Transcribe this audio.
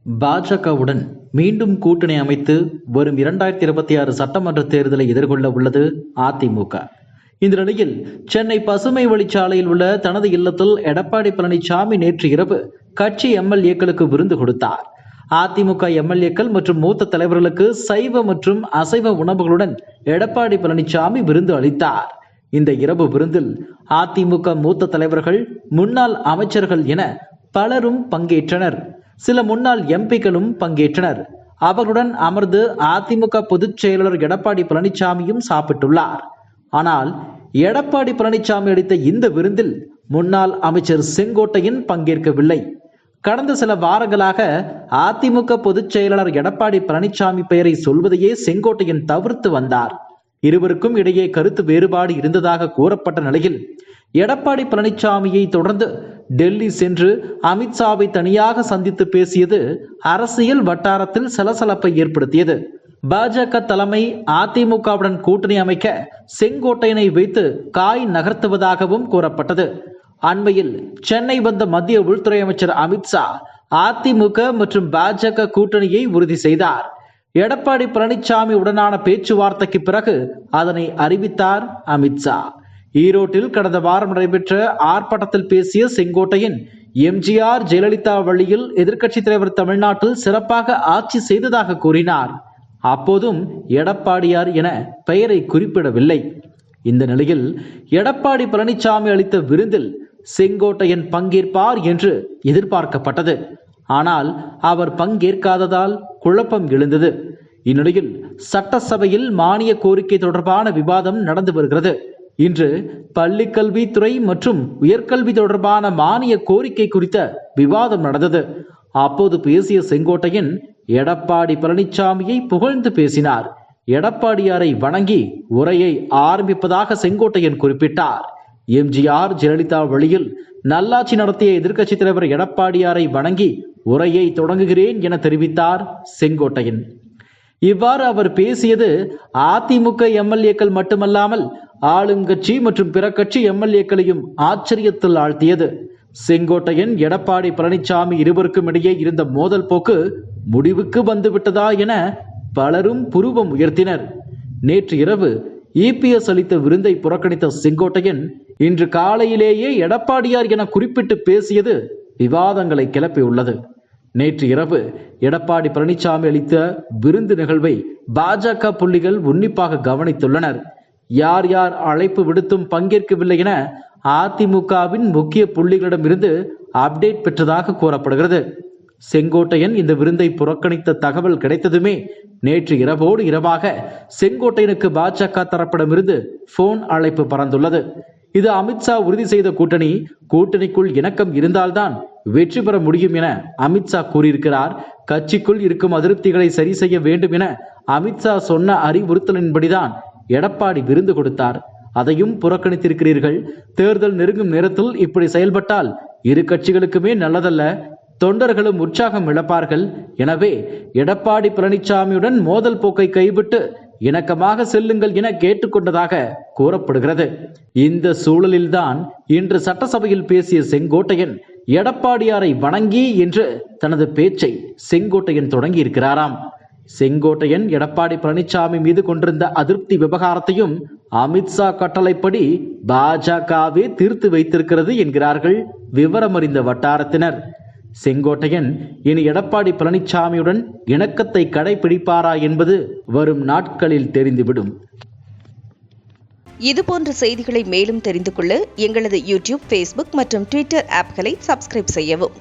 பாஜகவுடன் மீண்டும் கூட்டணி அமைத்து வரும் 2026 சட்டமன்ற தேர்தலை எதிர்கொள்ள உள்ளது அதிமுக. இந்த நிலையில் சென்னை பசுமை வழிச்சாலையில் உள்ள தனது இல்லத்தில் எடப்பாடி பழனிசாமி நேற்று இரவு கட்சி எம்எல்ஏக்களுக்கு விருந்து கொடுத்தார். அதிமுக எம்எல்ஏக்கள் மற்றும் மூத்த தலைவர்களுக்கு சைவ மற்றும் அசைவ உணவுகளுடன் எடப்பாடி பழனிசாமி விருந்து அளித்தார். இந்த இரவு விருந்தில் அதிமுக மூத்த தலைவர்கள், முன்னாள் அமைச்சர்கள் என பலரும் பங்கேற்றனர். சில முன்னாள் எம்பிக்களும் பங்கேற்றனர். அவர்களுடன் அமர்ந்து அதிமுக பொதுச் செயலாளர் எடப்பாடி பழனிசாமியும் சாப்பிட்டுள்ளார். ஆனால் எடப்பாடி பழனிசாமி அளித்த இந்த விருந்தில் முன்னாள் அமைச்சர் செங்கோட்டையன் பங்கேற்கவில்லை. கடந்த சில வாரங்களாக அதிமுக பொதுச் செயலாளர் எடப்பாடி பழனிசாமி பெயரை சொல்வதையே செங்கோட்டையன் தவிர்த்து வந்தார். இருவருக்கும் இடையே கருத்து வேறுபாடு இருந்ததாக கூறப்பட்ட நிலையில் எடப்பாடி பழனிசாமியை தொடர்ந்து டெல்லி சென்று அமித்ஷாவை தனியாக சந்தித்து பேசியது அரசியல் வட்டாரத்தில் சலசலப்பை ஏற்படுத்தியது. பாஜக தலைமை அதிமுகவுடன் கூட்டணி அமைக்க செங்கோட்டையனை வைத்து காய் நகர்த்துவதாகவும் கூறப்பட்டது. அண்மையில் சென்னை வந்த மத்திய உள்துறை அமைச்சர் அமித்ஷா அதிமுக மற்றும் பாஜக கூட்டணியை உறுதி செய்தார். எடப்பாடி பழனிசாமி உடனான பேச்சுவார்த்தைக்கு பிறகு அதனை அறிவித்தார் அமித்ஷா. ஈரோட்டில் கடந்த வாரம் நடைபெற்ற ஆர்ப்பாட்டத்தில் பேசிய செங்கோட்டையன், எம்ஜிஆர் ஜெயலலிதா வழியில் எதிர்க்கட்சித் தலைவர் தமிழ்நாட்டில் சிறப்பாக ஆட்சி செய்ததாக கூறினார். அப்போதும் எடப்பாடியார் என பெயரை குறிப்பிடவில்லை. இந்த நிலையில் எடப்பாடி பழனிசாமி அளித்த விருந்தில் செங்கோட்டையன் பங்கேற்பார் என்று எதிர்பார்க்கப்பட்டது. ஆனால் அவர் பங்கேற்காததால் குழப்பம் எழுந்தது. இந்நிலையில் சட்டசபையில் மானிய கோரிக்கை தொடர்பான விவாதம் நடந்து வருகிறது. இன்று பள்ளிக்கல்வித்துறை மற்றும் உயர்கல்வி தொடர்பான மானிய கோரிக்கை குறித்த விவாதம் நடந்தது. அப்போது பேசிய செங்கோட்டையன் எடப்பாடி பழனிசாமியை புகழ்ந்து பேசினார். எடப்பாடியாரை வணங்கி உரையை ஆரம்பிப்பதாக செங்கோட்டையன் குறிப்பிட்டார். எம்ஜிஆர் ஜெயலலிதா வழியில் நல்லாட்சி நடத்திய எதிர்க்கட்சித் தலைவர் எடப்பாடியாரை வணங்கி உரையை தொடங்குகிறேன் என தெரிவித்தார் செங்கோட்டையன். இவ்வாறு அவர் பேசியது அதிமுக எம்எல்ஏக்கள் மட்டுமல்லாமல் ஆளுங்கட்சி மற்றும் பிற கட்சி எம்எல்ஏக்களையும் ஆச்சரியத்தில் ஆழ்த்தியது. செங்கோட்டையன், எடப்பாடி பழனிசாமி இருவருக்கும் இடையே இருந்த மோதல் போக்கு முடிவுக்கு வந்துவிட்டதா என பலரும் புருவம் உயர்த்தினர். நேற்று இரவு இபிஎஸ் அளித்த விருந்தை புறக்கணித்த செங்கோட்டையன் இன்று காலையிலேயே எடப்பாடியார் என குறிப்பிட்டு பேசியது விவாதங்களை கிளப்பியுள்ளது. நேற்று இரவு எடப்பாடி பழனிசாமி அளித்த விருந்து நிகழ்வை பாஜக புள்ளிகள் உன்னிப்பாக கவனித்துள்ளனர். யார் யார் அழைப்பு விடுத்தும் பங்கேற்கவில்லை என அதிமுகவின் முக்கிய புள்ளிகளிடமிருந்து அப்டேட் பெற்றதாக கூறப்படுகிறது. செங்கோட்டையன் இந்த விருந்தை புறக்கணித்த தகவல் கிடைத்ததுமே நேற்று இரவோடு இரவாக செங்கோட்டையனுக்கு பாஜக தரப்பிடமிருந்து போன் அழைப்பு பறந்துள்ளது. இது அமித்ஷா உறுதி செய்த கூட்டணிக்குள் இணக்கம் இருந்தால்தான் வெற்றி பெற முடியும் என அமித்ஷா கூறியிருக்கிறார். கட்சிக்குள் இருக்கும் அதிருப்திகளை சரி செய்ய வேண்டும் என அமித்ஷா சொன்ன அறிவுறுத்தலின்படிதான் எடப்பாடி விருந்து கொடுத்தார். அதையும் புறக்கணித்திருக்கிறீர்கள். தேர்தல் நெருங்கும் நேரத்தில் இப்படி செயல்பட்டால் இரு கட்சிகளுக்குமே நல்லதல்ல. தொண்டர்களும் உற்சாகம் இழப்பார்கள். எனவே எடப்பாடி பழனிசாமியுடன் மோதல் போக்கை கைவிட்டு இணக்கமாக செல்லுங்கள் என கேட்டுக்கொண்டதாக கூறப்படுகிறது. இந்த சூழலில்தான் இன்று சட்டசபையில் பேசிய செங்கோட்டையன் எடப்பாடியாரை வணங்கி என்று தனது பேச்சை செங்கோட்டையன் தொடங்கி இருக்கிறாராம். செங்கோட்டையன் எடப்பாடி பழனிசாமி மீது கொண்டிருந்த அதிருப்தி விவகாரத்தையும் அமித்ஷா கட்டளைப்படி பாஜகவே தீர்த்து வைத்திருக்கிறது என்கிறார்கள் விவரமறிந்த வட்டாரத்தினர். செங்கோட்டையன் இனி எடப்பாடி பழனிசாமியுடன் இணக்கத்தை கடைபிடிப்பாரா என்பது வரும் நாட்களில் தெரிந்துவிடும். இதுபோன்ற செய்திகளை மேலும் தெரிந்து கொள்ள எங்களது யூடியூப், ஃபேஸ்புக் மற்றும் ட்விட்டர் ஆப்களை சப்ஸ்கிரைப் செய்யவும்.